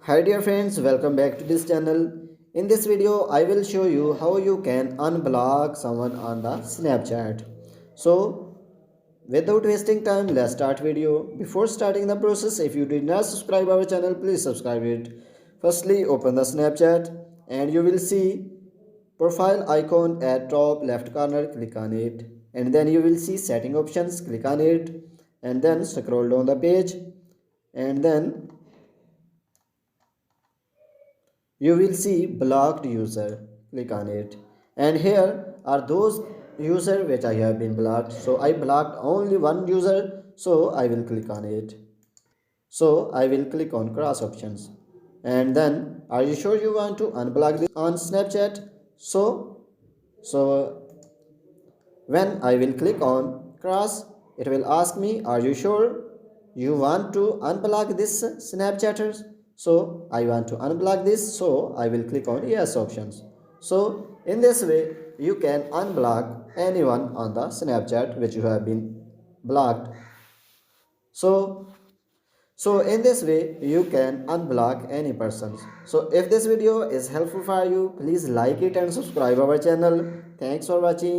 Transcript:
Hi dear friends, welcome back to this channel. In this video, I will show you how you can unblock someone on the Snapchat. So, without wasting time, let's start video. Before starting the process, if you did not subscribe our channel, please subscribe it. Firstly, open the Snapchat and you will see profile icon at top left corner. Click on it and then you will see setting options. Click on it and then scroll down the page and then you will see blocked user. Click on it and here are those user which I have been blocked. So I blocked only one user, so I will click on it. So I will click on cross options and then are you sure you want to unblock this on Snapchat? So when I will click on cross, it will ask me, are you sure you want to unblock this Snapchatters? So I want to unblock this, so I will click on yes options. So in this way you can unblock anyone on the Snapchat which you have been blocked. So so in this way you can unblock any persons. So if this video is helpful for you, please like it and subscribe our channel. Thanks for watching.